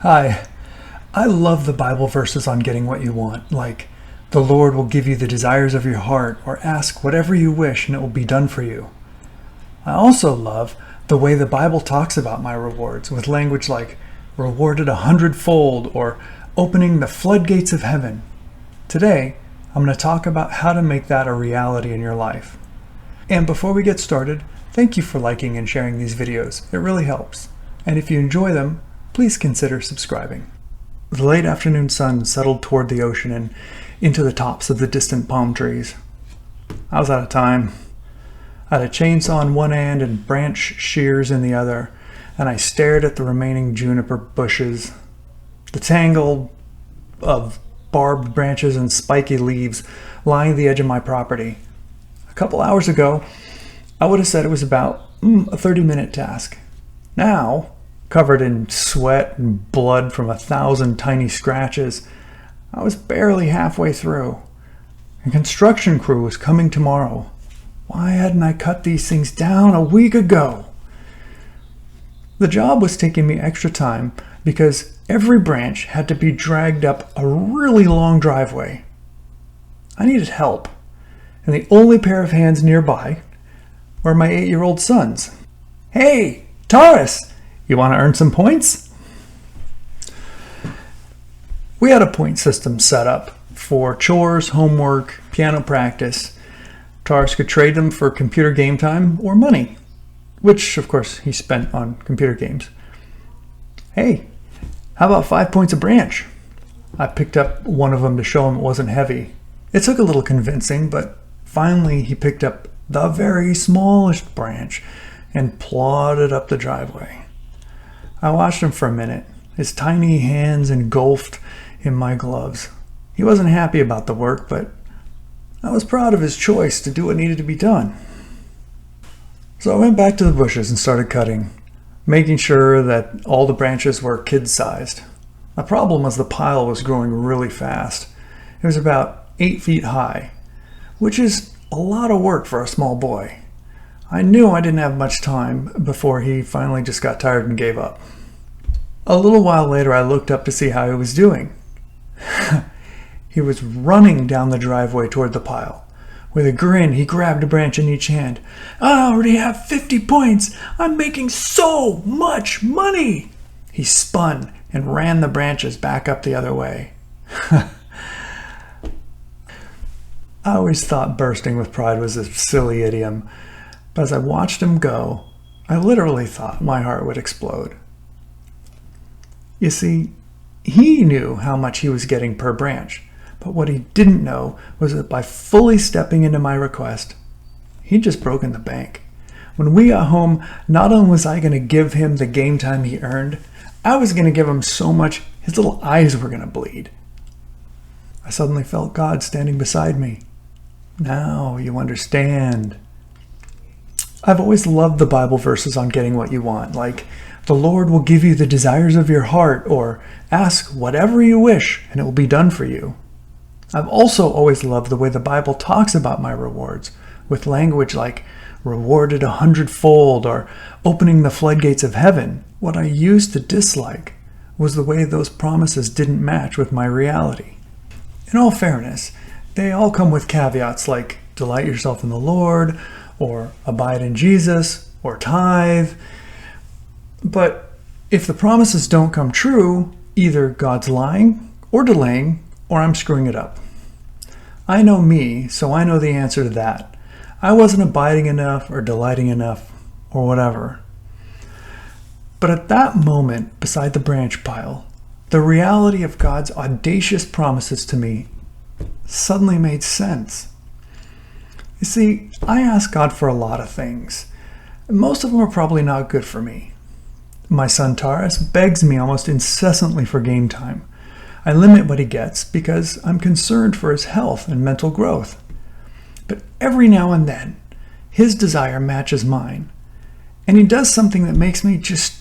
Hi, I love the Bible verses on getting what you want, like, the Lord will give you the desires of your heart, or ask whatever you wish and it will be done for you. I also love the way the Bible talks about my rewards, with language like, rewarded 100-fold, or opening the floodgates of heaven. Today, I'm going to talk about how to make that a reality in your life. And before we get started, thank you for liking and sharing these videos. It really helps. And if you enjoy them, please consider subscribing. The late afternoon sun settled toward the ocean and into the tops of the distant palm trees. I was out of time. I had a chainsaw in one hand and branch shears in the other, and I stared at the remaining juniper bushes, the tangle of barbed branches and spiky leaves lining the edge of my property. A couple hours ago, I would have said it was about a 30-minute task. Now, covered in sweat and blood from 1,000 tiny scratches, I was barely halfway through. A construction crew was coming tomorrow. Why hadn't I cut these things down a week ago? The job was taking me extra time because every branch had to be dragged up a really long driveway. I needed help, and the only pair of hands nearby were my 8-year-old sons. "Hey, Taurus! You want to earn some points?" We had a point system set up for chores, homework, piano practice. Taurus could trade them for computer game time or money, which of course he spent on computer games. "Hey, how about 5 points a branch?" I picked up one of them to show him it wasn't heavy. It took a little convincing, but finally he picked up the very smallest branch and plodded up the driveway. I watched him for a minute, his tiny hands engulfed in my gloves. He wasn't happy about the work, but I was proud of his choice to do what needed to be done. So I went back to the bushes and started cutting, making sure that all the branches were kid-sized. The problem was the pile was growing really fast. It was about 8 feet high, which is a lot of work for a small boy. I knew I didn't have much time before he finally just got tired and gave up. A little while later, I looked up to see how he was doing. He was running down the driveway toward the pile. With a grin, he grabbed a branch in each hand. "I already have 50 points! I'm making so much money!" He spun and ran the branches back up the other way. I always thought bursting with pride was a silly idiom, but as I watched him go, I literally thought my heart would explode. You see, he knew how much he was getting per branch, but what he didn't know was that by fully stepping into my request, he'd just broken the bank. When we got home, not only was I going to give him the game time he earned, I was going to give him so much his little eyes were going to bleed. I suddenly felt God standing beside me. Now you understand. I've always loved the Bible verses on getting what you want, like, the Lord will give you the desires of your heart, or ask whatever you wish and it will be done for you. I've also always loved the way the Bible talks about my rewards, with language like rewarded 100-fold or opening the floodgates of heaven. What I used to dislike was the way those promises didn't match with my reality. In all fairness, they all come with caveats like delight yourself in the Lord, or abide in Jesus, or tithe. But if the promises don't come true, either God's lying or delaying, or I'm screwing it up. I know me, so I know the answer to that. I wasn't abiding enough or delighting enough or whatever. But at that moment, beside the branch pile, the reality of God's audacious promises to me suddenly made sense. You see, I ask God for a lot of things. Most of them are probably not good for me. My son Taurus begs me almost incessantly for game time. I limit what he gets because I'm concerned for his health and mental growth. But every now and then, his desire matches mine, and he does something that makes me just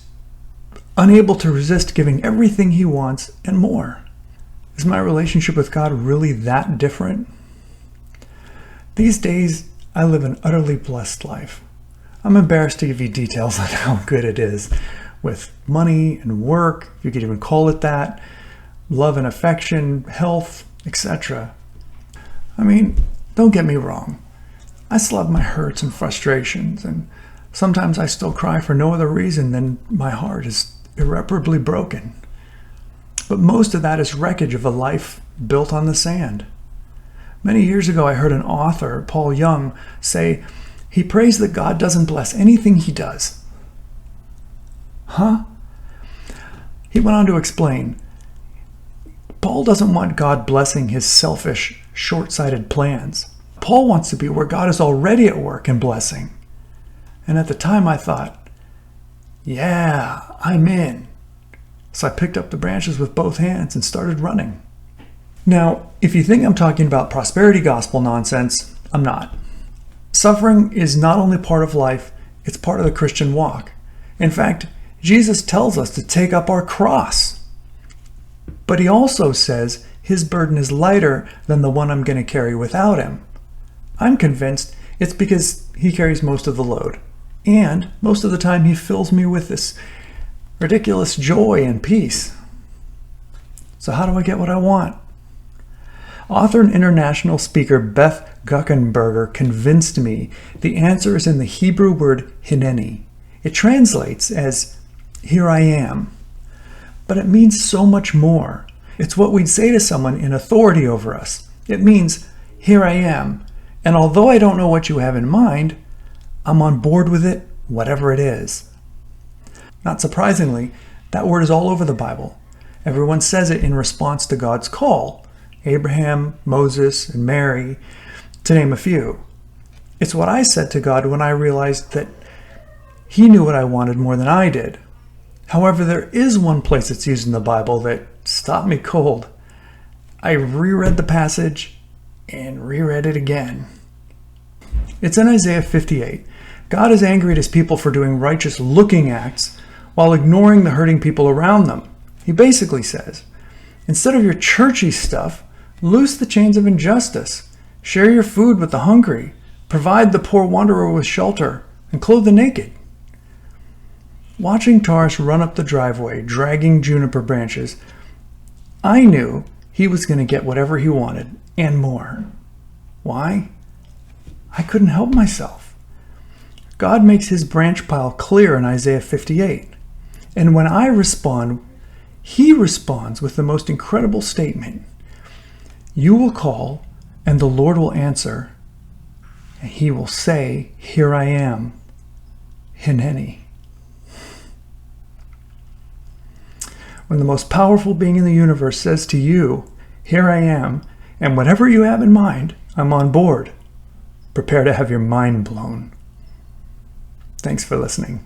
unable to resist giving everything he wants and more. Is my relationship with God really that different? These days, I live an utterly blessed life. I'm embarrassed to give you details on how good it is. with money and work, if you could even call it that, love and affection, health, etc. I mean, don't get me wrong. I still have my hurts and frustrations, and sometimes I still cry for no other reason than my heart is irreparably broken. But most of that is wreckage of a life built on the sand. Many years ago, I heard an author, Paul Young, say he prays that God doesn't bless anything he does. Huh? He went on to explain, Paul doesn't want God blessing his selfish, short-sighted plans. Paul wants to be where God is already at work and blessing. And at the time I thought, yeah, I'm in. So I picked up the branches with both hands and started running. Now, if you think I'm talking about prosperity gospel nonsense, I'm not. Suffering is not only part of life, it's part of the Christian walk. In fact, Jesus tells us to take up our cross. But he also says his burden is lighter than the one I'm going to carry without him. I'm convinced it's because he carries most of the load. And most of the time he fills me with this ridiculous joy and peace. So how do I get what I want? Author and international speaker Beth Guckenberger convinced me the answer is in the Hebrew word hineni. It translates as, here I am. But it means so much more. It's what we'd say to someone in authority over us. It means, here I am. And although I don't know what you have in mind, I'm on board with it, whatever it is. Not surprisingly, that word is all over the Bible. Everyone says it in response to God's call. Abraham, Moses, and Mary, to name a few. It's what I said to God when I realized that he knew what I wanted more than I did. However, there is one place it's used in the Bible that stopped me cold. I reread the passage and reread it again. It's in Isaiah 58. God is angry at his people for doing righteous looking acts while ignoring the hurting people around them. He basically says, instead of your churchy stuff, loose the chains of injustice. Share your food with the hungry. Provide the poor wanderer with shelter and clothe the naked. Watching Taurus run up the driveway, dragging juniper branches, I knew he was going to get whatever he wanted and more. Why? I couldn't help myself. God makes his branch pile clear in Isaiah 58. And when I respond, he responds with the most incredible statement. You will call, and the Lord will answer, and he will say, here I am, hineni. When the most powerful being in the universe says to you, here I am, and whatever you have in mind, I'm on board. Prepare to have your mind blown. Thanks for listening.